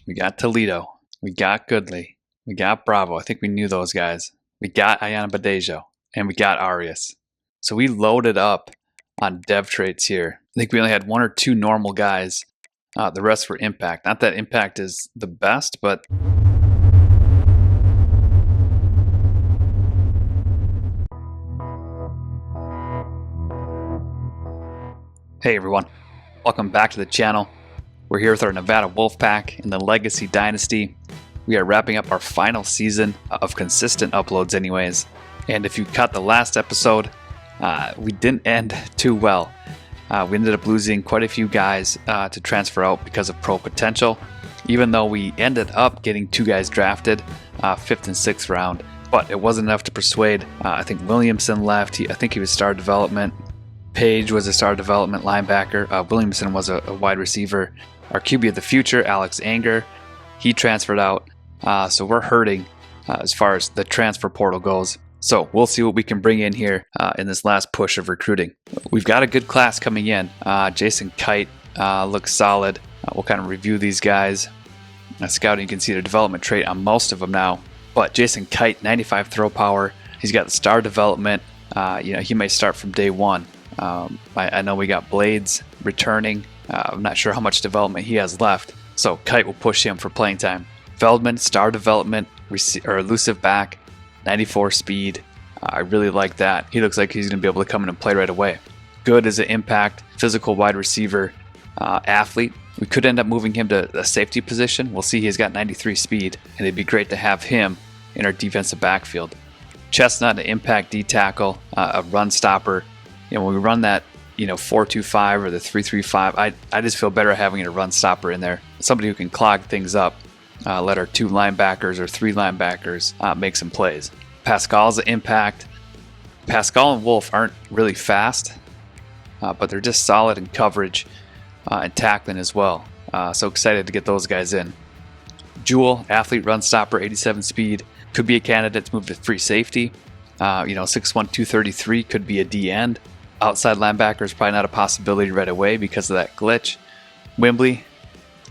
We got Toledo. We got Goodley. We got Bravo. I think we knew those guys. We got Ayana Badejo. And we got Arias. So we loaded up on dev traits here. I think we only had one or two normal guys. The rest were impact. Not that impact is the best, but hey everyone, welcome back to the channel. We're here with our Nevada Wolfpack in the Legacy Dynasty. We are wrapping up our final season of consistent uploads anyways. And if you caught the last episode, we didn't end too well. We ended up losing quite a few guys to transfer out because of pro potential, even though we ended up getting two guys drafted 5th and 6th round. But it wasn't enough to persuade. I think Williamson left. I think he was star development. Page was a star development linebacker. Williamson was a wide receiver. Our QB of the future, Alex Anger, he transferred out. So we're hurting as far as the transfer portal goes. So we'll see what we can bring in here in this last push of recruiting. We've got a good class coming in. Jason Kite looks solid. We'll kind of review these guys. Scouting, you can see the development trait on most of them now. But Jason Kite, 95 throw power. He's got the star development. He may start from day one. I know we got Blades returning. I'm not sure how much development he has left. So Kite will push him for playing time. Feldman, star development, elusive back. 94 speed. I really like that. He looks like he's going to be able to come in and play right away. Good as an impact, physical wide receiver, athlete. We could end up moving him to a safety position. We'll see. He's got 93 speed, and it'd be great to have him in our defensive backfield. Chestnut, an impact D tackle, a run stopper. When we run that 4-2-5 or the 3-3-5, I just feel better having a run stopper in there. Somebody who can clog things up. Let our 2 linebackers or 3 linebackers make some plays. Pascal's an impact. Pascal and Wolf aren't really fast, but they're just solid in coverage and tackling as well. So excited to get those guys in. Jewel, athlete, run stopper, 87 speed. Could be a candidate to move to free safety. 6'1", 233 could be a D end. Outside linebacker is probably not a possibility right away because of that glitch. Wimbley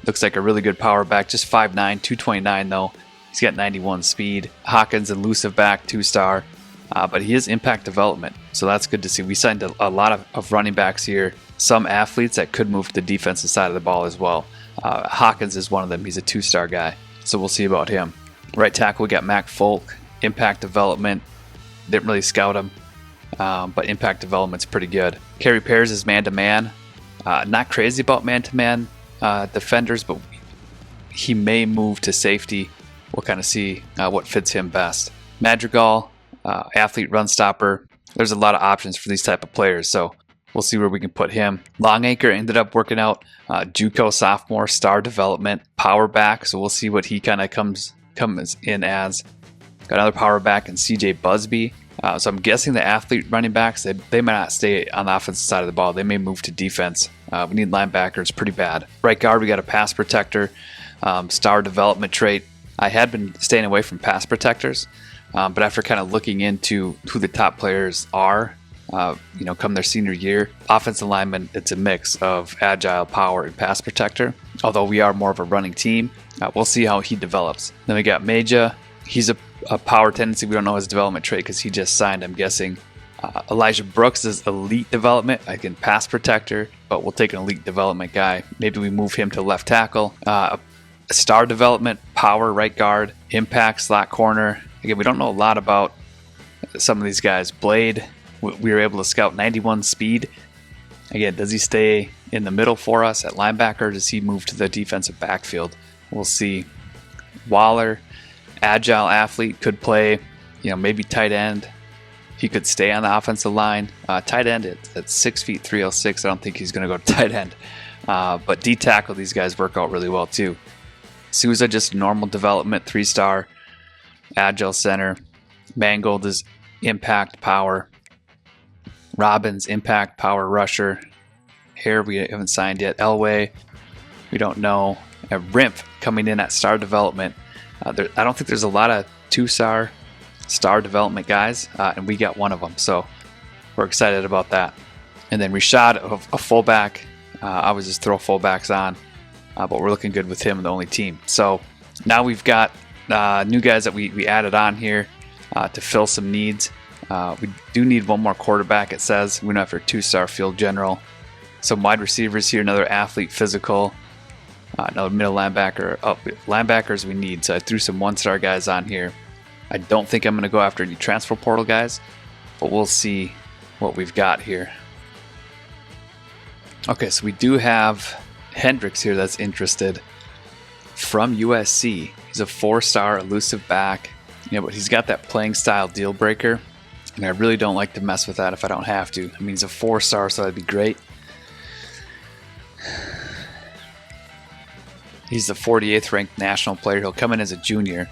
looks like a really good power back, just 5'9", 229 though. He's got 91 speed. Hawkins, elusive back, 2-star. But he is impact development, so that's good to see. We signed a lot of running backs here. Some athletes that could move to the defensive side of the ball as well. Hawkins is one of them. He's a 2-star guy, so we'll see about him. Right tackle, we got Mac Folk, impact development. Didn't really scout him, but impact development's pretty good. Kerry Pears is man-to-man. Not crazy about man-to-man defenders, but he may move to safety. We'll kind of see what fits him best. Madrigal, athlete, run stopper. There's a lot of options for these type of players, so we'll see where we can put him. Longacre ended up working out. JUCO sophomore, star development, power back, so we'll see what he kind of comes in as. Got another power back in CJ Busby. So I'm guessing the athlete running backs, they might not stay on the offensive side of the ball. They may move to defense. We need linebackers pretty bad. Right guard, we got a pass protector, star development trait. I had been staying away from pass protectors, but after kind of looking into who the top players are, come their senior year, offensive lineman, it's a mix of agile, power, and pass protector. Although we are more of a running team, we'll see how he develops. Then we got Meja. He's a power tendency. We don't know his development trait because he just signed, I'm guessing. Elijah Brooks is elite development. I can pass protector, but we'll take an elite development guy. Maybe we move him to left tackle. Star development, power, right guard, impact, slot corner. Again, we don't know a lot about some of these guys. Blade, we were able to scout 91 speed. Again, does he stay in the middle for us at linebacker, or does he move to the defensive backfield? We'll see. Waller, agile athlete, could play, maybe tight end. He could stay on the offensive line. Tight end at 6 feet 306. I don't think he's going to go to tight end. But D tackle, these guys work out really well too. Souza, just normal development, 3-star, agile center. Mangold is impact power. Robbins, impact power rusher. Hare, we haven't signed yet. Elway, we don't know. Rimpf coming in at star development. I don't think there's a lot of 2-star star development guys, and we got one of them, so we're excited about that. And then Rashad, a fullback. I would just throw fullbacks on. but we're looking good with him, the only team. So now we've got new guys that we added on here to fill some needs. We do need one more quarterback, it says. We went after a 2-star field general. Some wide receivers here, another athlete physical, another middle linebacker. Oh, linebackers we need, so I threw some 1-star guys on here. I don't think I'm going to go after any transfer portal guys, but we'll see what we've got here. Okay, so we do have Hendricks here that's interested from USC. He's a 4-star elusive back, but he's got that playing style deal breaker, and I really don't like to mess with that if I don't have to. I mean, he's a 4-star, so that'd be great. He's the 48th ranked national player. He'll come in as a junior,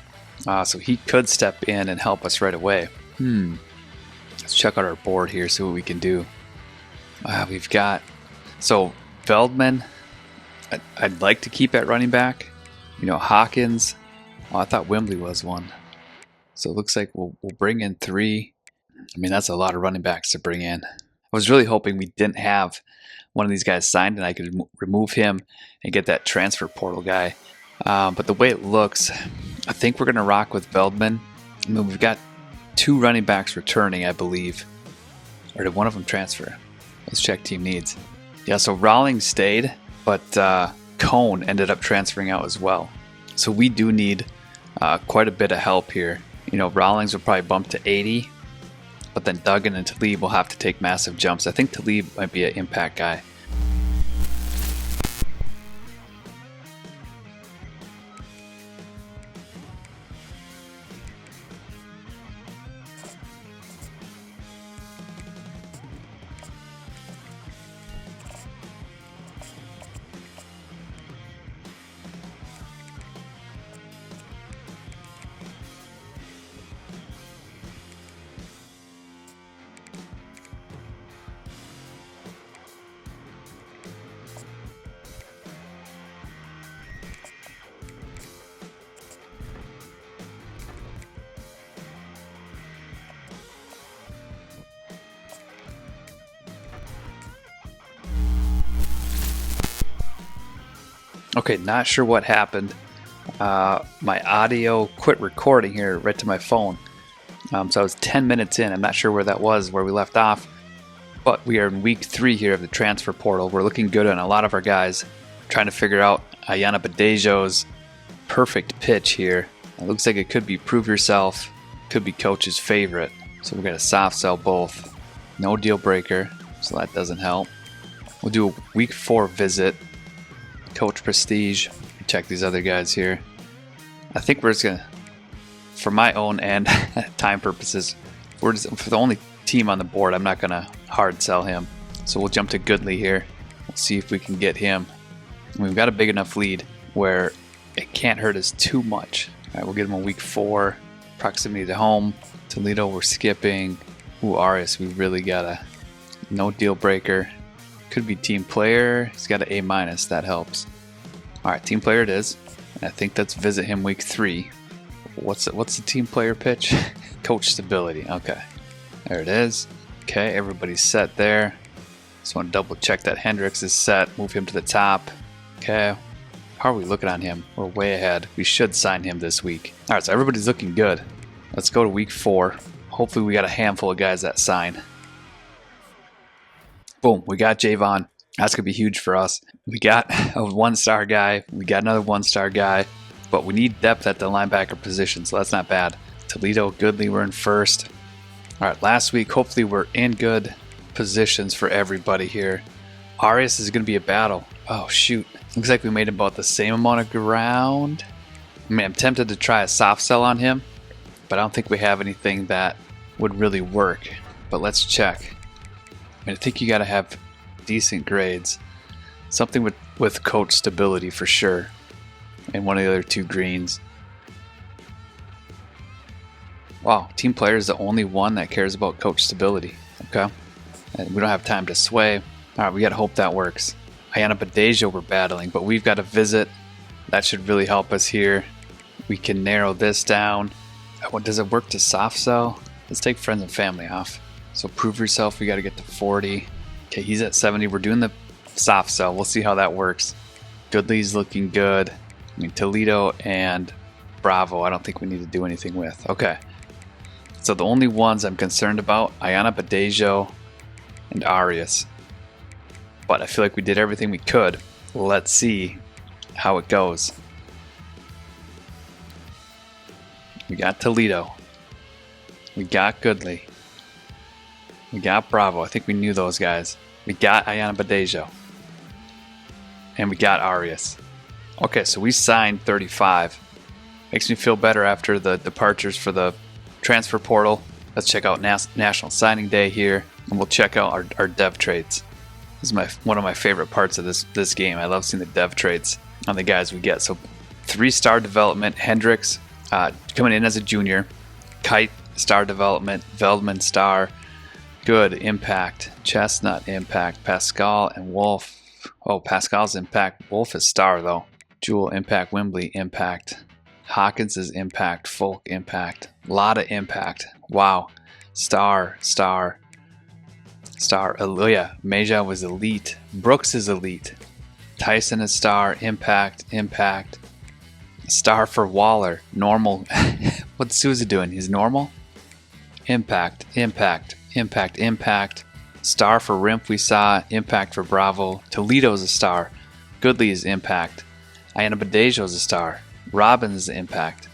so he could step in and help us right away. Let's check out our board here, see what we can do. We've got, so Feldman, I'd like to keep at running back. Hawkins, I thought Wembley was one. So it looks like we'll bring in 3. I mean, that's a lot of running backs to bring in. I was really hoping we didn't have one of these guys signed and I could remove him and get that transfer portal guy. But the way it looks, I think we're going to rock with Feldman. I mean, we've got 2 running backs returning, I believe. Or did one of them transfer? Let's check team needs. Yeah, so Rawlings stayed, but Cone ended up transferring out as well. So we do need quite a bit of help here. Rawlings will probably bump to 80, but then Duggan and Talib will have to take massive jumps. I think Talib might be an impact guy. Okay, not sure what happened. My audio quit recording here right to my phone. So I was 10 minutes in. I'm not sure where that was, where we left off. But we are in week 3 here of the transfer portal. We're looking good on a lot of our guys. Trying to figure out Ayana Badejo's perfect pitch here. It looks like it could be prove yourself. Could be coach's favorite. So we're going to soft sell both. No deal breaker, so that doesn't help. We'll do a week 4 visit. Coach Prestige. Check these other guys here. I think we're just gonna, for my own and time purposes, we're just for the only team on the board. I'm not gonna hard sell him, so we'll jump to Goodley here. We'll see if we can get him. And we've got a big enough lead where it can't hurt us too much. All right, we'll get him a week 4. Proximity to home. Toledo, we're skipping. Ooh, Arias, we really gotta. No deal breaker. Could be team player. He's got an A-. That helps. All right, team player it is. And I think that's visit him week 3. What's the team player pitch? Coach stability. Okay, there it is. Okay, everybody's set there. Just want to double check that Hendricks is set. Move him to the top. Okay, how are we looking on him? We're way ahead. We should sign him this week. All right, so everybody's looking good. Let's go to week 4. Hopefully we got a handful of guys that sign. Boom, we got Javon. That's going to be huge for us. We got a 1-star guy. We got another 1-star guy. But we need depth at the linebacker position, so that's not bad. Toledo, Goodley, we're in first. All right, last week, hopefully we're in good positions for everybody here. Arias is going to be a battle. Oh, shoot. Looks like we made about the same amount of ground. I mean, I'm tempted to try a soft sell on him, but I don't think we have anything that would really work. But let's check. I mean, I think you got to have decent grades. Something with coach stability for sure. And one of the other 2 greens. Wow, team player is the only one that cares about coach stability. Okay. And we don't have time to sway. All right, we got to hope that works. Ayana Badejo we're battling, but we've got a visit. That should really help us here. We can narrow this down. What does it work to soft sell? Let's take friends and family off. So prove yourself, we got to get to 40. Okay, he's at 70. We're doing the soft sell. We'll see how that works. Goodley's looking good. I mean, Toledo and Bravo, I don't think we need to do anything with. Okay. So the only ones I'm concerned about, Ayana Badejo and Arias. But I feel like we did everything we could. Let's see how it goes. We got Toledo. We got Goodley. We got Bravo. I think we knew those guys. We got Ayana Badejo. And we got Arias. Okay, so we signed 35. Makes me feel better after the departures for the transfer portal. Let's check out National Signing Day here. And we'll check out our dev trades. This is one of my favorite parts of this game. I love seeing the dev trades on the guys we get. So 3-star development, Hendricks coming in as a junior. Kite, star development. Veldman, star. Good, impact. Chestnut, impact. Pascal and Wolf. Oh, Pascal's impact. Wolf is star, though. Jewel, impact. Wembley, impact. Hawkins is impact. Folk, impact. A lot of impact. Wow. Star. Oh, yeah. Meja was elite. Brooks is elite. Tyson is star. Impact. Star for Waller. Normal. What's Souza doing? He's normal? Impact. Star for Rimp we saw. Impact for Bravo. Toledo's a star. Goodley is impact. Ayana Badejo's a star. Robbins is impact.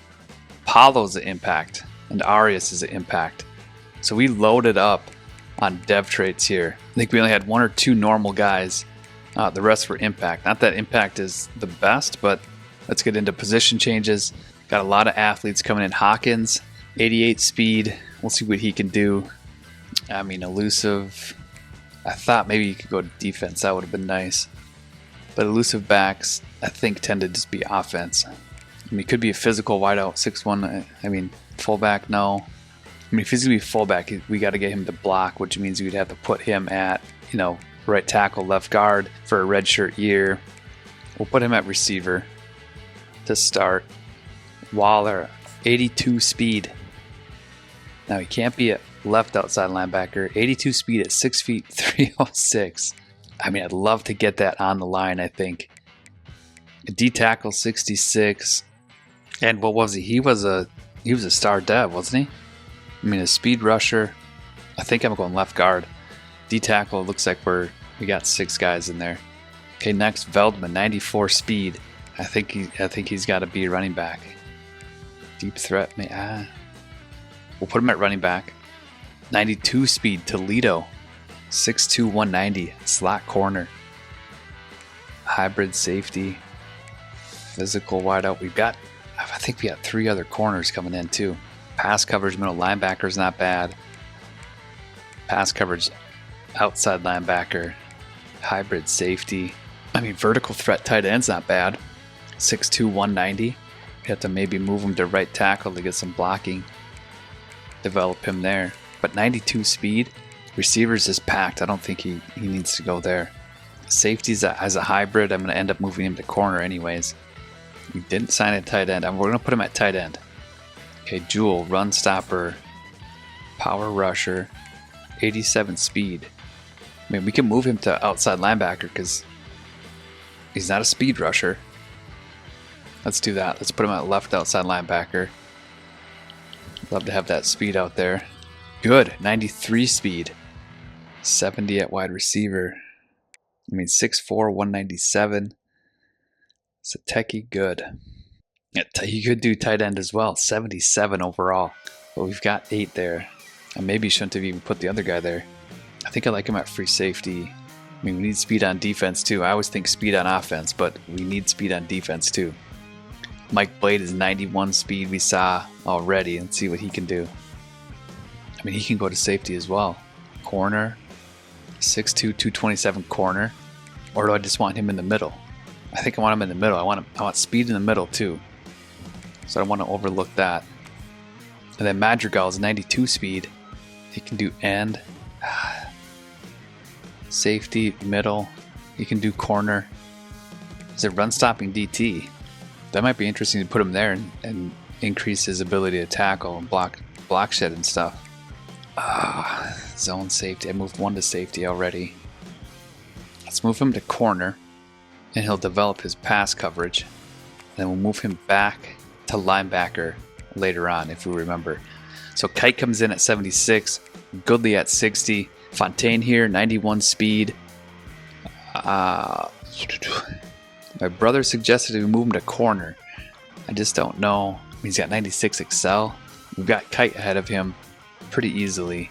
Paulo's an impact. And Arias is an impact. So we loaded up on dev traits here. I think we only had 1 or 2 normal guys. The rest were impact. Not that impact is the best, but let's get into position changes. Got a lot of athletes coming in. Hawkins, 88 speed. We'll see what he can do. I mean, elusive. I thought maybe you could go to defense. That would have been nice. But elusive backs, I think, tend to just be offense. I mean, he could be a physical wideout, 6'1". I mean, fullback, no. I mean, if he's going to be fullback, we got to get him to block, which means we'd have to put him at, right tackle, left guard for a redshirt year. We'll put him at receiver to start. Waller, 82 speed. Now, he can't be a left outside linebacker. 82 speed at 6 feet, 306. I mean, I'd love to get that on the line, I think. A D tackle, 66. And what was he? He was a star dev, wasn't he? I mean, a speed rusher. I think I'm going left guard. D tackle, looks like we got 6 guys in there. Okay, next, Veldman, 94 speed. I think he's got to be a running back. Deep threat, we'll put him at running back. 92 speed, Toledo. 6'2", 190, slot corner. Hybrid safety. Physical wideout. I think we got 3 other corners coming in too. Pass coverage, middle linebacker is not bad. Pass coverage, outside linebacker. Hybrid safety. I mean, vertical threat tight end's not bad. 6'2", 190. We have to maybe move him to right tackle to get some blocking. Develop him there. But 92 speed. Receivers is packed. I don't think he needs to go there. Safeties as a hybrid. I'm going to end up moving him to corner anyways. We didn't sign a tight end. We're going to put him at tight end. Okay, Jewel, run stopper, power rusher, 87 speed. I mean, we can move him to outside linebacker because he's not a speed rusher. Let's do that. Let's put him at left outside linebacker. Love to have that speed out there. Good, 93 speed. 70 at wide receiver. I mean, 6'4", 197. Sateki, good. Yeah, he could do tight end as well. 77 overall. But we've got 8 there. I maybe shouldn't have even put the other guy there. I think I like him at free safety. I mean, we need speed on defense too. I always think speed on offense, but we need speed on defense too. Mike Blade is 91 speed we saw already. Let's see what he can do. I mean, he can go to safety as well. Corner. 6'2", 227 corner. Or do I just want him in the middle? I think I want him in the middle. I want speed in the middle too. So I don't want to overlook that. And then Madrigal is 92 speed. He can do end. Safety, middle. He can do corner. Is it run stopping DT? That might be interesting to put him there and increase his ability to tackle and block shed and stuff. Zone safety. I moved 1 to safety already. Let's move him to corner. and he'll develop his pass coverage. Then we'll move him back to linebacker later on, if we remember. So Kite comes in at 76, Goodley at 60, Fontaine here, 91 speed. My brother suggested we move him to corner. I just don't know. He's got 96 Excel. We've got Kite ahead of him pretty easily.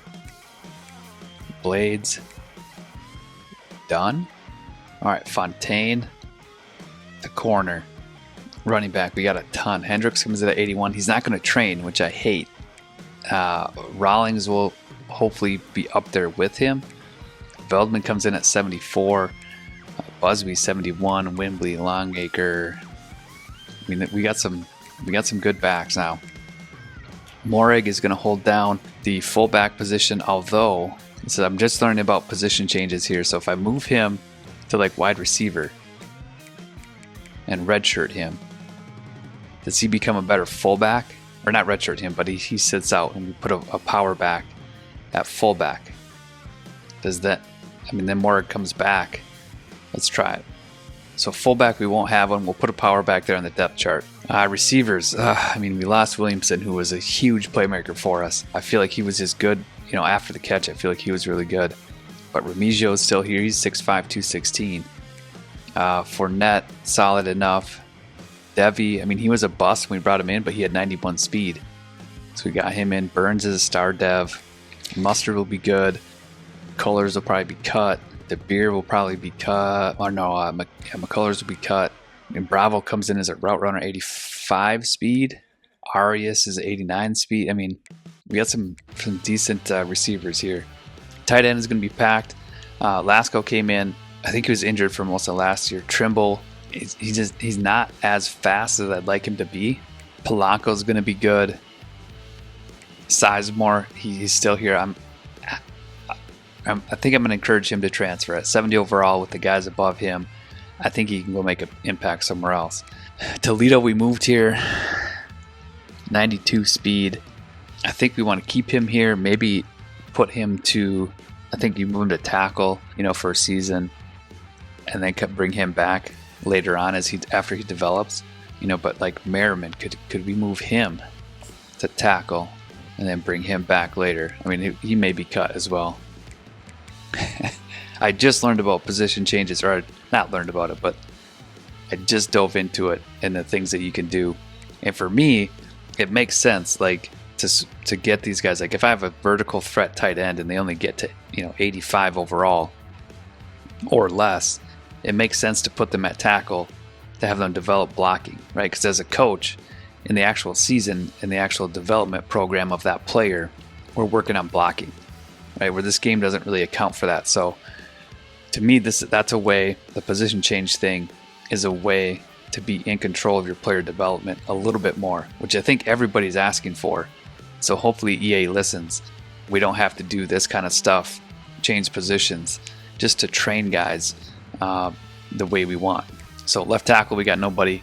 Blades. Done. Alright, Fontaine to corner. Running back, we got a ton. Hendricks comes in at 81. He's not going to train, which I hate. Rawlings will hopefully be up there with him. Veldman comes in at 74. Busby 71. Wimbley, Longacre. I mean, we got some good backs now. Moreg is going to hold down the fullback position, although so I'm just learning about position changes here. So if I move him to like wide receiver and redshirt him, does he become a better fullback? Or not redshirt him, but he sits out and we put a power back at fullback. Does that, I mean, then Moreg comes back. Let's try it. So fullback, we won't have one. We'll put a power back there on the depth chart. Receivers, I mean, we lost Williamson, who was a huge playmaker for us. I feel like he was just good, you know, after the catch. I feel like he was really good. But Remigio is still here. He's 6'5", 216. Fournette, solid enough. Devi, I mean, he was a bust when we brought him in, but he had 91 speed. So we got him in. Burns is a star dev. Mustard will be good. Colors will probably be cut. De Beer will probably be cut. Or no, McCullers will be cut. And Bravo comes in as a route runner, 85 speed. Arias is 89 speed. I mean, we got some decent receivers here. Tight end is going to be packed. Lasco came in. I think he was injured for most of last year. Trimble, he's not as fast as I'd like him to be. Polanco is going to be good. Sizemore, he's still here. I think I'm going to encourage him to transfer at 70 overall with the guys above him. I think he can go make an impact somewhere else. Toledo, we moved here. 92 speed. I think we want to keep him here. Maybe put him to, I think you move him to tackle, you know, for a season, and then bring him back later on after he develops, you know. But like Merriman, could we move him to tackle and then bring him back later? I mean, he may be cut as well. I just learned about position changes, or not learned about it, but I just dove into it and the things that you can do. And for me, it makes sense, like to get these guys. Like if I have a vertical threat tight end and they only get to 85 overall or less, it makes sense to put them at tackle to have them develop blocking, right? Because as a coach, in the actual season, in the actual development program of that player, we're working on blocking, right? Where this game doesn't really account for that. So to me, that's a way, the position change thing is a way to be in control of your player development a little bit more, which I think everybody's asking for. So hopefully EA listens. We don't have to do this kind of stuff, change positions, just to train guys the way we want. So left tackle, we got nobody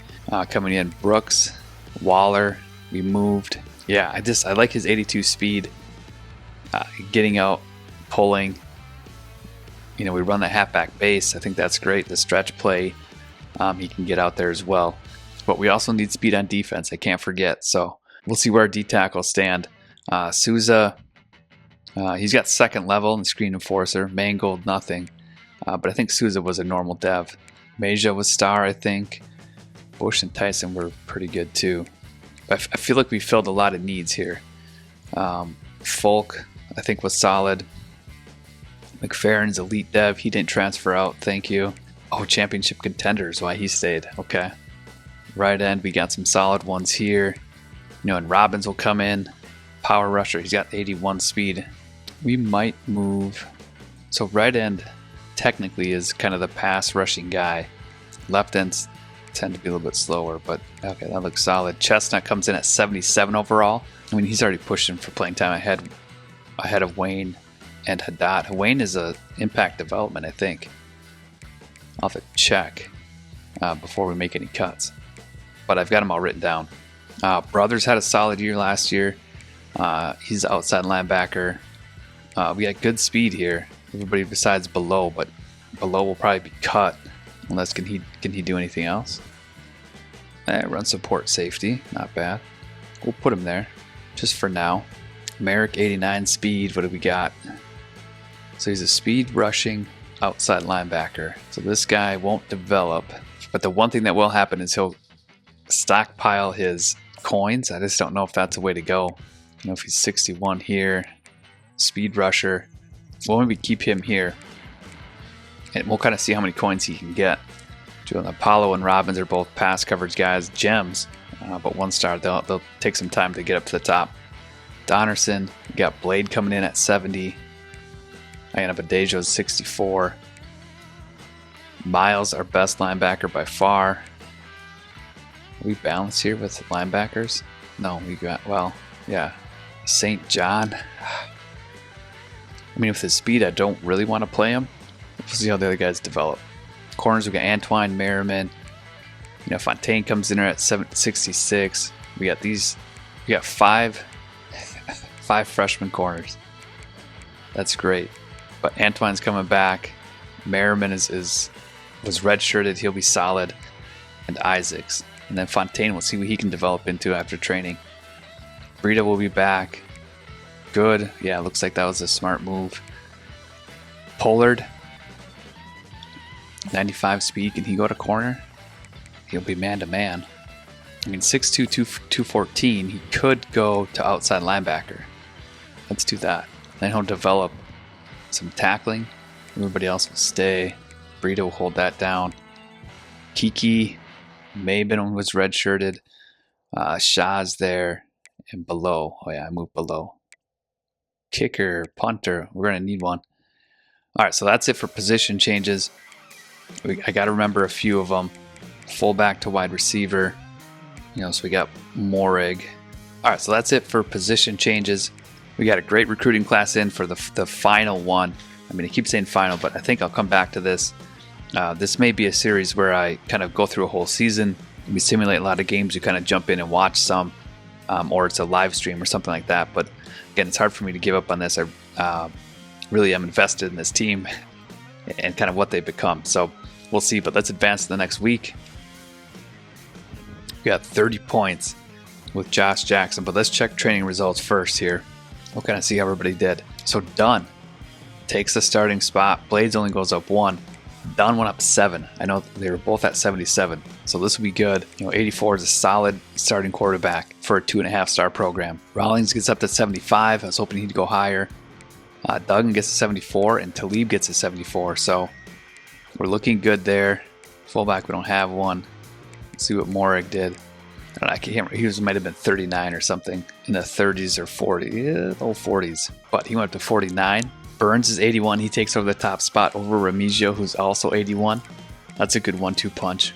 coming in. Brooks, Waller, we moved. Yeah, I like his 82 speed, getting out, pulling. We run the halfback base. I think that's great. The stretch play, he can get out there as well. But we also need speed on defense. I can't forget. So we'll see where our D tackles stand. Souza, he's got second level and screen enforcer. Mangold, nothing. But I think Souza was a normal dev. Meja was star, I think. Bush and Tyson were pretty good too. I feel like we filled a lot of needs here. Folk, I think, was solid. McFerrin's elite dev. He didn't transfer out. Thank you. Oh, championship contenders. Why he stayed. Okay. Right end, we got some solid ones here. And Robbins will come in. Power rusher. He's got 81 speed. We might move. So right end technically is kind of the pass rushing guy. Left ends tend to be a little bit slower, but okay, that looks solid. Chestnut comes in at 77 overall. I mean, he's already pushing for playing time ahead of Wayne and Haddad. Wayne is a impact development, I think. I'll have to check before we make any cuts. But I've got them all written down. Brothers had a solid year last year. He's outside linebacker. We got good speed here. Everybody besides Below, but Below will probably be cut. Unless can he do anything else? Run support safety, not bad. We'll put him there, just for now. Merrick 89 speed. What do we got? So he's a speed rushing outside linebacker. So this guy won't develop. But the one thing that will happen is he'll stockpile his coins. I just don't know if that's a way to go. You know, if he's 61 here, speed rusher, we'll maybe keep him here, and we'll kind of see how many coins he can get. Apollo and Robbins are both pass coverage guys, gems, but 1-star. They'll take some time to get up to the top. Donnerson, you got Blade coming in at 70. Ayana Badejo's 64. Miles, our best linebacker by far. Are we balanced here with linebackers? No, we got, well, yeah. St. John. I mean, with his speed, I don't really want to play him. We'll see how the other guys develop. Corners, we got Antoine, Merriman. You know, Fontaine comes in there at 66. We got these. We got five freshman corners. That's great. But Antoine's coming back. Merriman was redshirted. He'll be solid. And Isaacs. And then Fontaine, we'll see what he can develop into after training. Breida will be back. Good. Yeah, looks like that was a smart move. Pollard. 95 speed. Can he go to corner? He'll be man-to-man. I mean, 6'2", 214. He could go to outside linebacker. Let's do that. Then he'll develop some tackling. Everybody else will stay. Breida will hold that down. Kiki Mabin was redshirted. Shaw's there. And below. Oh, yeah, I moved below. Kicker, punter. We're going to need one. All right, so that's it for position changes. I got to remember a few of them. Fullback to wide receiver. You know, so we got Morig. All right, so that's it for position changes. We got a great recruiting class in for the final one. I mean, I keep saying final, but I think I'll come back to this. This may be a series where I kind of go through a whole season. We simulate a lot of games. You kind of jump in and watch some, or it's a live stream or something like that. But again, it's hard for me to give up on this. I really am invested in this team and kind of what they've become. So we'll see, but let's advance to the next week. We got 30 points with Josh Jackson, but let's check training results first here. We'll kind of see how everybody did. So Dunn takes the starting spot. Blades only goes up 1. Dunn went up 7. I know they were both at 77, so this will be good. You know, 84 is a solid starting quarterback for a 2.5-star program. Rawlings gets up to 75. I was hoping he'd go higher. Duggan gets to 74, and Talib gets to 74. So we're looking good there. Fullback, we don't have one. Let's see what Morig did. I can't remember. He might have been 39 or something in the 30s or 40s, low 40s. But he went up to 49. Burns is 81. He takes over the top spot over Remigio, who's also 81. That's a good 1-2 punch.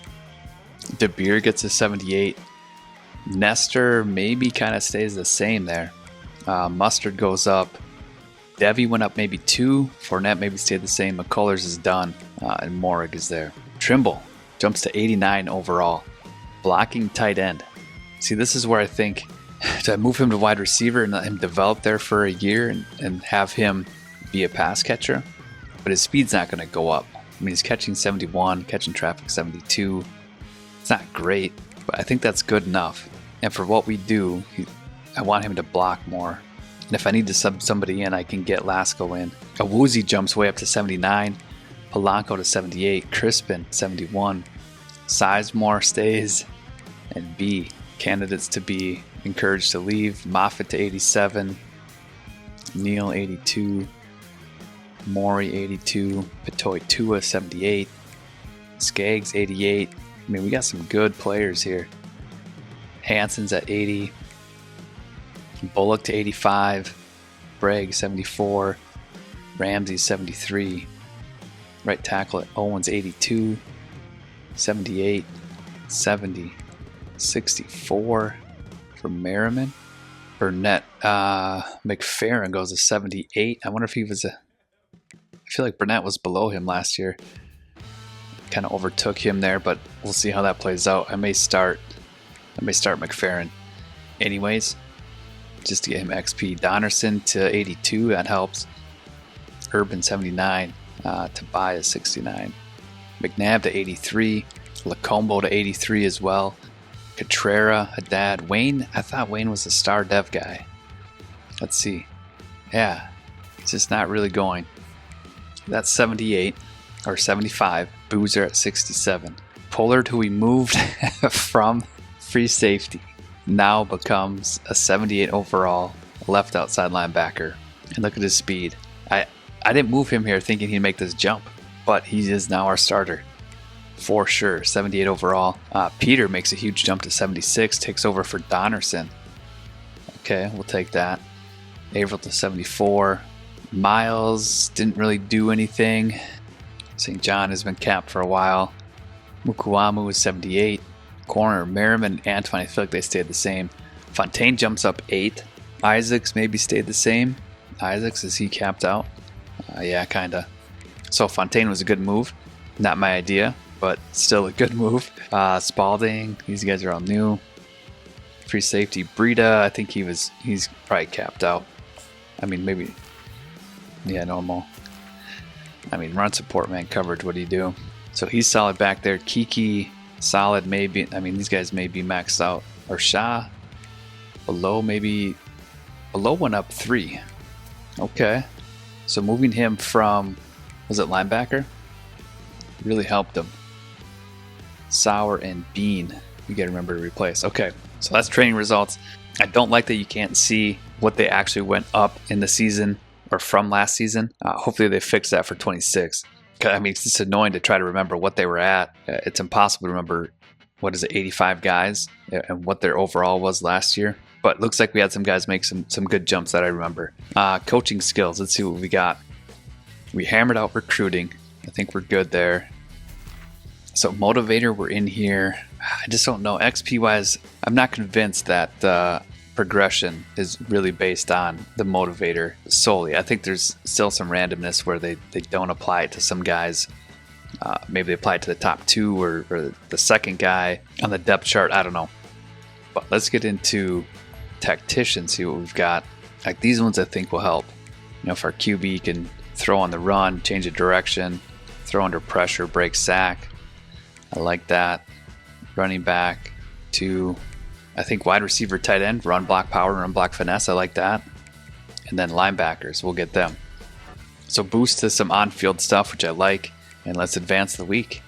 DeBeer gets a 78. Nestor maybe kind of stays the same there. Mustard goes up. Devi went up maybe 2. Fournette maybe stayed the same. McCullers is done. And Morig is there. Trimble jumps to 89 overall. Blocking tight end. See, this is where I think to move him to wide receiver and let him develop there for a year and have him be a pass catcher. But his speed's not going to go up. I mean, he's catching 71, catching traffic 72. It's not great, but I think that's good enough. And for what we do, I want him to block more. And if I need to sub somebody in, I can get Lasco in. Awuzie jumps way up to 79. Polanco to 78. Crispin, 71. Sizemore stays. And B, candidates to be encouraged to leave. Moffitt to 87. Neal, 82. Maury, 82. Patoy Tua, 78. Skaggs, 88. I mean, we got some good players here. Hanson's at 80. Bullock to 85. Bragg, 74. Ramsey, 73. Right tackle at Owens, 82. 78. 70. 64 for Merriman. Burnett. McFerrin goes to 78. I wonder if he was I feel like Burnett was below him last year. Kind of overtook him there, but we'll see how that plays out. I may start McFerrin anyways, just to get him XP. Donnerson to 82, that helps. Urban 79, Tobias 69. McNabb to 83. Lacombo to 83 as well. Catrera, Haddad. Wayne, I thought Wayne was a star dev guy. Let's see. Yeah, it's just not really going. That's 78 or 75. Boozer at 67. Pollard, who we moved from free safety, now becomes a 78 overall left outside linebacker. And look at his speed. I didn't move him here thinking he'd make this jump, but he is now our starter. For sure, 78 overall. Peter makes a huge jump to 76, takes over for Donnerson. Okay, we'll take that. Averill to 74. Miles didn't really do anything. St. John has been capped for a while. Mukuamu is 78. Corner, Merriman and Antoine, I feel like they stayed the same. Fontaine jumps up 8. Isaacs maybe stayed the same. Isaacs, is he capped out? Yeah, kinda. So Fontaine was a good move. Not my idea, but still a good move. Spalding, these guys are all new. Free safety, Breida, I think he's probably capped out. I mean, maybe, yeah, normal. I mean, run support, man, coverage, what do you do? So he's solid back there. Kiki, solid, maybe. I mean, these guys may be maxed out. Or Shah, below went up 3. Okay. So moving him from, was it linebacker? Really helped him. Sour and Bean, you gotta remember to replace. Okay, so that's training results. I don't like that you can't see what they actually went up in the season or from last season. Hopefully they fix that for 26. I mean, it's just annoying to try to remember what they were at. It's impossible to remember, 85 guys and what their overall was last year. But looks like we had some guys make some good jumps that I remember. Coaching skills, let's see what we got. We hammered out recruiting. I think we're good there. So motivator, we're in here. I just don't know. XP wise, I'm not convinced that progression is really based on the motivator solely. I think there's still some randomness where they don't apply it to some guys. Maybe they apply it to the top 2 or the second guy on the depth chart. I don't know. But let's get into tactician, see what we've got. Like these ones I think will help. You know, if our QB can throw on the run, change of direction, throw under pressure, break sack. I like that. Running back to, I think, wide receiver, tight end, run block power, run block finesse. I like that. And then linebackers, we'll get them. So boost to some on-field stuff, which I like. And let's advance the week.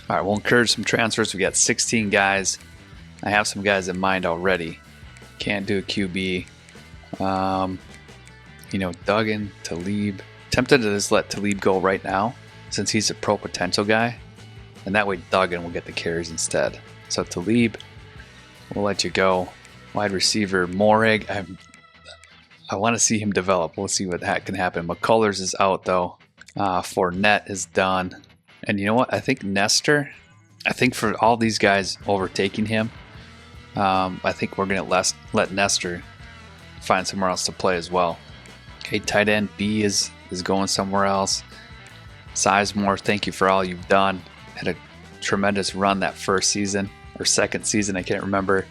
All right, we'll encourage some transfers. We got 16 guys. I have some guys in mind already. Can't do a QB. Duggan, Talib. Tempted to just let Talib go right now since he's a pro potential guy. And that way Duggan will get the carries instead. So Talib, we'll let you go. Wide receiver, Morrig. I want to see him develop. We'll see what can happen. McCullers is out though. Fournette is done. And you know what? I think Nestor, for all these guys overtaking him, I think we're going to let Nestor find somewhere else to play as well. Okay, tight end B is going somewhere else. Sizemore, thank you for all you've done. Had a tremendous run that first season or second season, I can't remember.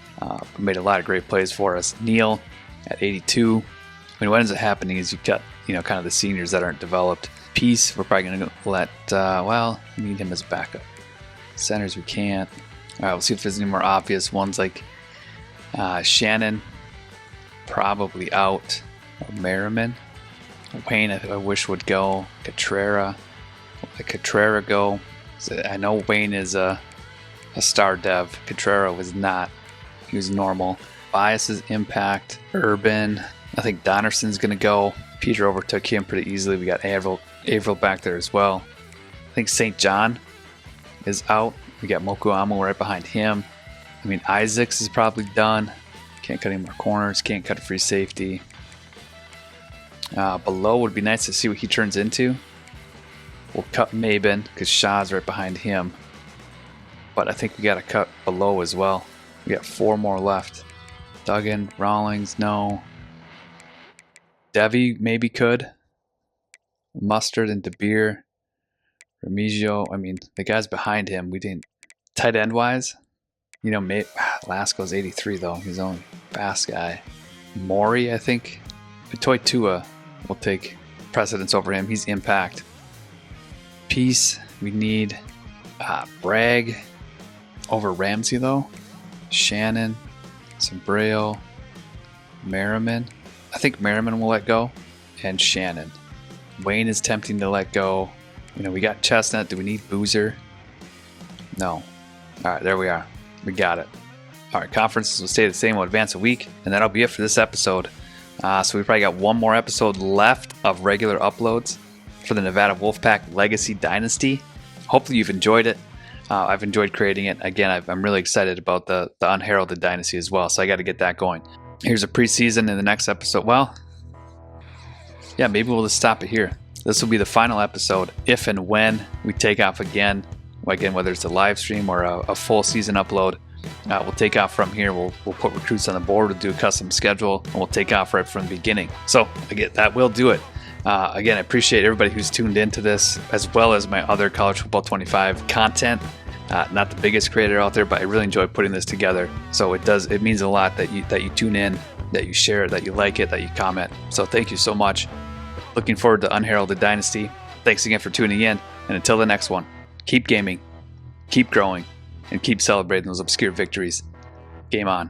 Made a lot of great plays for us. Neal at 82. I mean, what ends up happening is you got, kind of the seniors that aren't developed. Peace, we're probably going to let, we need him as backup. Centers, we can't. All right, we'll see if there's any more obvious ones like Shannon, probably out. Merriman. Wayne, I wish would go. Catrera. Let Catrera go. I know Wayne is a star dev. Catrera was not. He was normal. Bias's impact. Urban. I think Donnerson's going to go. Peter overtook him pretty easily. We got Averill back there as well. I think St. John is out. We got Mokuamu right behind him. I mean, Isaacs is probably done. Can't cut any more corners. Can't cut a free safety. Below would be nice to see what he turns into. We'll cut Mabin because Shaw's right behind him. But I think we got to cut below as well. We got 4 more left. Duggan, Rawlings, no. Devi maybe could. Mustard and DeBeer. Remigio, I mean, the guys behind him, we didn't. Tight end wise, Lasco's 83 though. He's the only fast guy. Maury, I think. Betoy Tua will take precedence over him. He's impact. Peace, we need. Bragg over Ramsey though. Shannon, Sombrero, Merriman. I think Merriman will let go, and Shannon. Wayne is tempting to let go. You know, we got Chestnut. Do we need Boozer? No. All right, there we are. We got it. All right, conferences will stay the same. We'll advance a week, and that'll be it for this episode. So we probably got one more episode left of regular uploads for the Nevada Wolfpack Legacy Dynasty. Hopefully you've enjoyed it. I've enjoyed creating it. Again, I'm really excited about the Unheralded Dynasty as well, so I got to get that going. Here's a preseason in the next episode. Well, yeah, maybe we'll just stop it here. This will be the final episode if and when we take off again. Again, whether it's a live stream or a full season upload. We'll take off from here. We'll put recruits on the board. We'll do a custom schedule, and we'll take off right from the beginning. So again, that will do it. Again, I appreciate everybody who's tuned into this, as well as my other College Football 25 content. Not the biggest creator out there, but I really enjoy putting this together. So it means a lot that you tune in, that you share it, that you like it, that you comment. So thank you so much. Looking forward to Unheralded Dynasty. Thanks again for tuning in, and until the next one, keep gaming, keep growing, and keep celebrating those obscure victories. Game on.